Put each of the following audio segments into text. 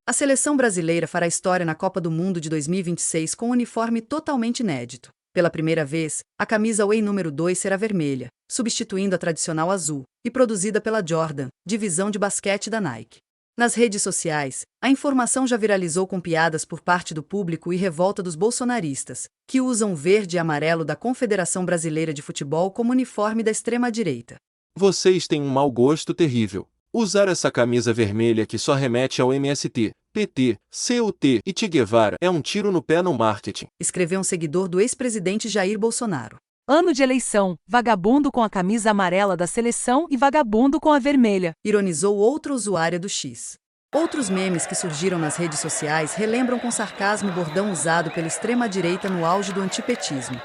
A seleção brasileira fará história na Copa do Mundo de 2026 com um uniforme totalmente inédito. Pela primeira vez, a camisa away número 2 será vermelha, substituindo a tradicional azul, e produzida pela Jordan, divisão de basquete da Nike. Nas redes sociais, a informação já viralizou com piadas por parte do público e revolta dos bolsonaristas, que usam o verde e amarelo da Confederação Brasileira de Futebol como uniforme da extrema-direita. Vocês têm um mau gosto terrível. Usar essa camisa vermelha que só remete ao MST, PT, CUT e Che Guevara é um tiro no pé no marketing, escreveu um seguidor do ex-presidente Jair Bolsonaro. Ano de eleição, vagabundo com a camisa amarela da seleção e vagabundo com a vermelha, ironizou outra usuária do X. Outros memes que surgiram nas redes sociais relembram com sarcasmo o bordão usado pela extrema-direita no auge do antipetismo.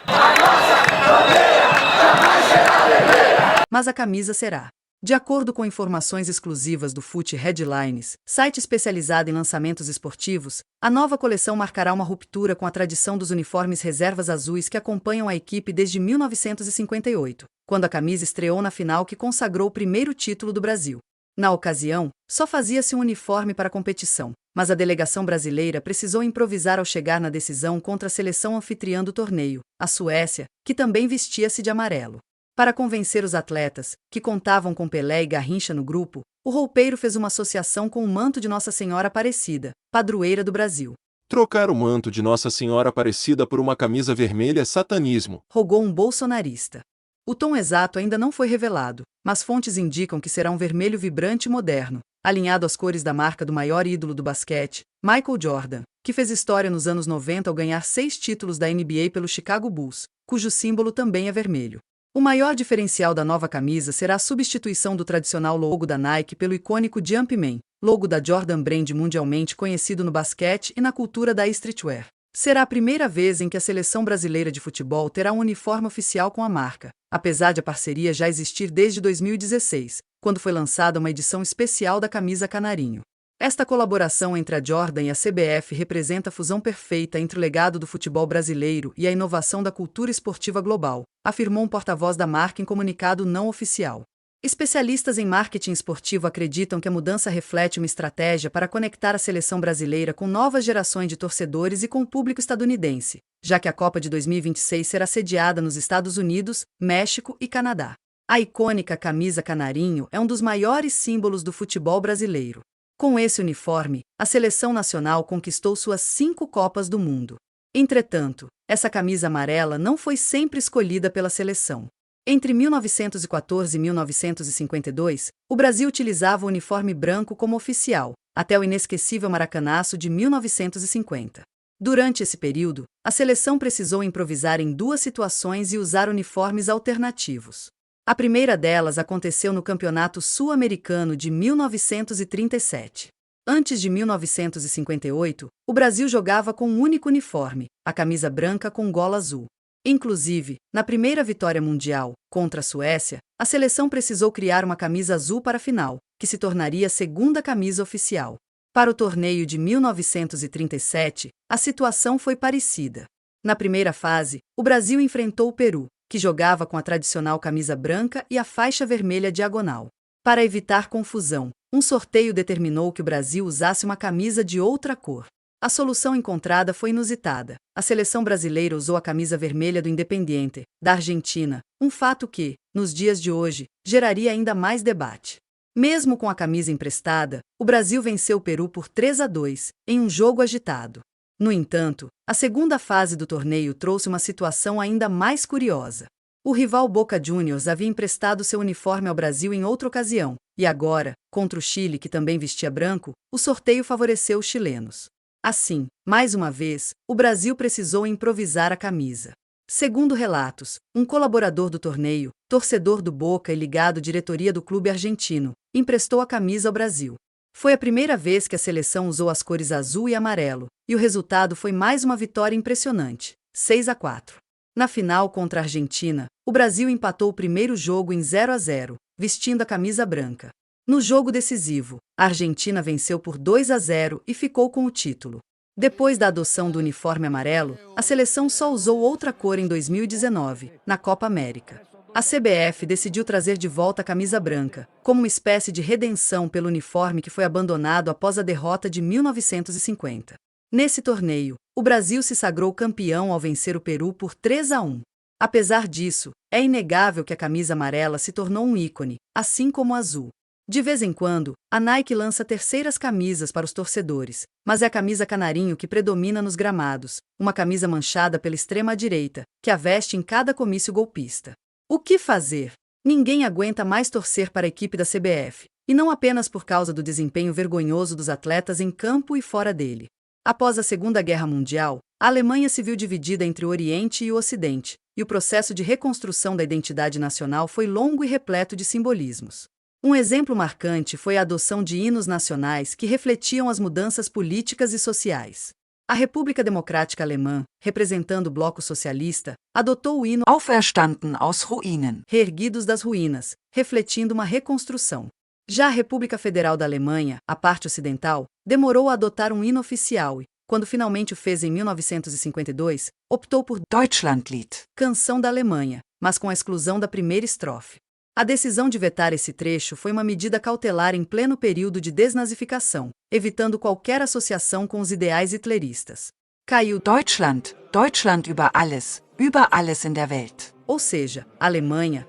Mas a camisa será. De acordo com informações exclusivas do FUT Headlines, site especializado em lançamentos esportivos, a nova coleção marcará uma ruptura com a tradição dos uniformes reservas azuis que acompanham a equipe desde 1958, quando a camisa estreou na final que consagrou o primeiro título do Brasil. Na ocasião, só fazia-se um uniforme para a competição, mas a delegação brasileira precisou improvisar ao chegar na decisão contra a seleção anfitriã do torneio, a Suécia, que também vestia-se de amarelo. Para convencer os atletas, que contavam com Pelé e Garrincha no grupo, o roupeiro fez uma associação com o manto de Nossa Senhora Aparecida, padroeira do Brasil. Trocar o manto de Nossa Senhora Aparecida por uma camisa vermelha é satanismo, rogou um bolsonarista. O tom exato ainda não foi revelado, mas fontes indicam que será um vermelho vibrante e moderno, alinhado às cores da marca do maior ídolo do basquete, Michael Jordan, que fez história nos anos 90 ao ganhar 6 títulos da NBA pelo Chicago Bulls, cujo símbolo também é vermelho. O maior diferencial da nova camisa será a substituição do tradicional logo da Nike pelo icônico Jumpman, logo da Jordan Brand mundialmente conhecido no basquete e na cultura da streetwear. Será a primeira vez em que a seleção brasileira de futebol terá um uniforme oficial com a marca, apesar de a parceria já existir desde 2016, quando foi lançada uma edição especial da camisa canarinho. Esta colaboração entre a Jordan e a CBF representa a fusão perfeita entre o legado do futebol brasileiro e a inovação da cultura esportiva global, afirmou um porta-voz da marca em comunicado não oficial. Especialistas em marketing esportivo acreditam que a mudança reflete uma estratégia para conectar a seleção brasileira com novas gerações de torcedores e com o público estadunidense, já que a Copa de 2026 será sediada nos Estados Unidos, México e Canadá. A icônica camisa canarinho é um dos maiores símbolos do futebol brasileiro. Com esse uniforme, a seleção nacional conquistou suas 5 Copas do Mundo. Entretanto, essa camisa amarela não foi sempre escolhida pela seleção. Entre 1914 e 1952, o Brasil utilizava o uniforme branco como oficial, até o inesquecível Maracanaço de 1950. Durante esse período, a seleção precisou improvisar em 2 situações e usar uniformes alternativos. A primeira delas aconteceu no Campeonato Sul-Americano de 1937. Antes de 1958, o Brasil jogava com um único uniforme, a camisa branca com gola azul. Inclusive, na primeira vitória mundial, contra a Suécia, a seleção precisou criar uma camisa azul para a final, que se tornaria a segunda camisa oficial. Para o torneio de 1937, a situação foi parecida. Na primeira fase, o Brasil enfrentou o Peru, que jogava com a tradicional camisa branca e a faixa vermelha diagonal. Para evitar confusão, um sorteio determinou que o Brasil usasse uma camisa de outra cor. A solução encontrada foi inusitada. A seleção brasileira usou a camisa vermelha do Independiente, da Argentina, um fato que, nos dias de hoje, geraria ainda mais debate. Mesmo com a camisa emprestada, o Brasil venceu o Peru por 3-2, em um jogo agitado. No entanto, a segunda fase do torneio trouxe uma situação ainda mais curiosa. O rival Boca Juniors havia emprestado seu uniforme ao Brasil em outra ocasião, e agora, contra o Chile que também vestia branco, o sorteio favoreceu os chilenos. Assim, mais uma vez, o Brasil precisou improvisar a camisa. Segundo relatos, um colaborador do torneio, torcedor do Boca e ligado à diretoria do clube argentino, emprestou a camisa ao Brasil. Foi a primeira vez que a seleção usou as cores azul e amarelo, e o resultado foi mais uma vitória impressionante, 6-4. Na final contra a Argentina, o Brasil empatou o primeiro jogo em 0-0, vestindo a camisa branca. No jogo decisivo, a Argentina venceu por 2-0 e ficou com o título. Depois da adoção do uniforme amarelo, a seleção só usou outra cor em 2019, na Copa América. A CBF decidiu trazer de volta a camisa branca, como uma espécie de redenção pelo uniforme que foi abandonado após a derrota de 1950. Nesse torneio, o Brasil se sagrou campeão ao vencer o Peru por 3-1. Apesar disso, é inegável que a camisa amarela se tornou um ícone, assim como a azul. De vez em quando, a Nike lança terceiras camisas para os torcedores, mas é a camisa canarinho que predomina nos gramados, uma camisa manchada pela extrema-direita, que a veste em cada comício golpista. O que fazer? Ninguém aguenta mais torcer para a equipe da CBF, e não apenas por causa do desempenho vergonhoso dos atletas em campo e fora dele. Após a Segunda Guerra Mundial, a Alemanha se viu dividida entre o Oriente e o Ocidente, e o processo de reconstrução da identidade nacional foi longo e repleto de simbolismos. Um exemplo marcante foi a adoção de hinos nacionais que refletiam as mudanças políticas e sociais. A República Democrática Alemã, representando o Bloco Socialista, adotou o hino Auferstanden aus Ruinen, Reerguidos das Ruínas, refletindo uma reconstrução. Já a República Federal da Alemanha, a parte ocidental, demorou a adotar um hino oficial e, quando finalmente o fez em 1952, optou por Deutschlandlied, Canção da Alemanha, mas com a exclusão da primeira estrofe. A decisão de vetar esse trecho foi uma medida cautelar em pleno período de desnazificação, evitando qualquer associação com os ideais hitleristas. Caiu Deutschland über alles in der Welt. Ou seja, Alemanha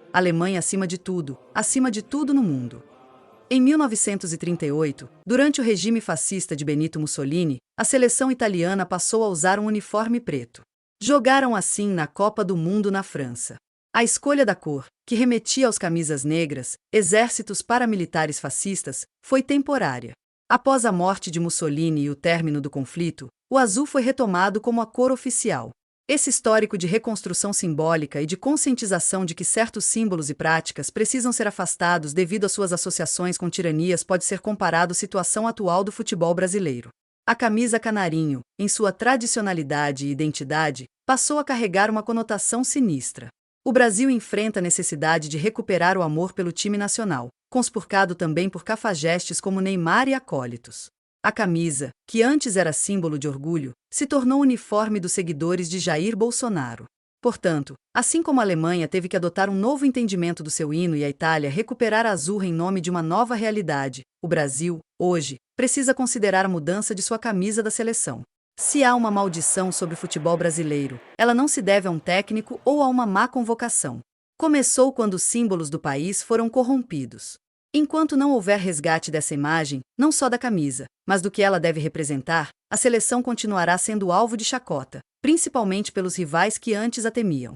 acima de tudo no mundo. Em 1938, durante o regime fascista de Benito Mussolini, a seleção italiana passou a usar um uniforme preto. Jogaram assim na Copa do Mundo na França. A escolha da cor, que remetia aos camisas negras, exércitos paramilitares fascistas, foi temporária. Após a morte de Mussolini e o término do conflito, o azul foi retomado como a cor oficial. Esse histórico de reconstrução simbólica e de conscientização de que certos símbolos e práticas precisam ser afastados devido às suas associações com tiranias pode ser comparado à situação atual do futebol brasileiro. A camisa canarinho, em sua tradicionalidade e identidade, passou a carregar uma conotação sinistra. O Brasil enfrenta a necessidade de recuperar o amor pelo time nacional, conspurcado também por cafajestes como Neymar e acólitos. A camisa, que antes era símbolo de orgulho, se tornou uniforme dos seguidores de Jair Bolsonaro. Portanto, assim como a Alemanha teve que adotar um novo entendimento do seu hino e a Itália recuperar a azul em nome de uma nova realidade, o Brasil, hoje, precisa considerar a mudança de sua camisa da seleção. Se há uma maldição sobre o futebol brasileiro, ela não se deve a um técnico ou a uma má convocação. Começou quando os símbolos do país foram corrompidos. Enquanto não houver resgate dessa imagem, não só da camisa, mas do que ela deve representar, a seleção continuará sendo alvo de chacota, principalmente pelos rivais que antes a temiam.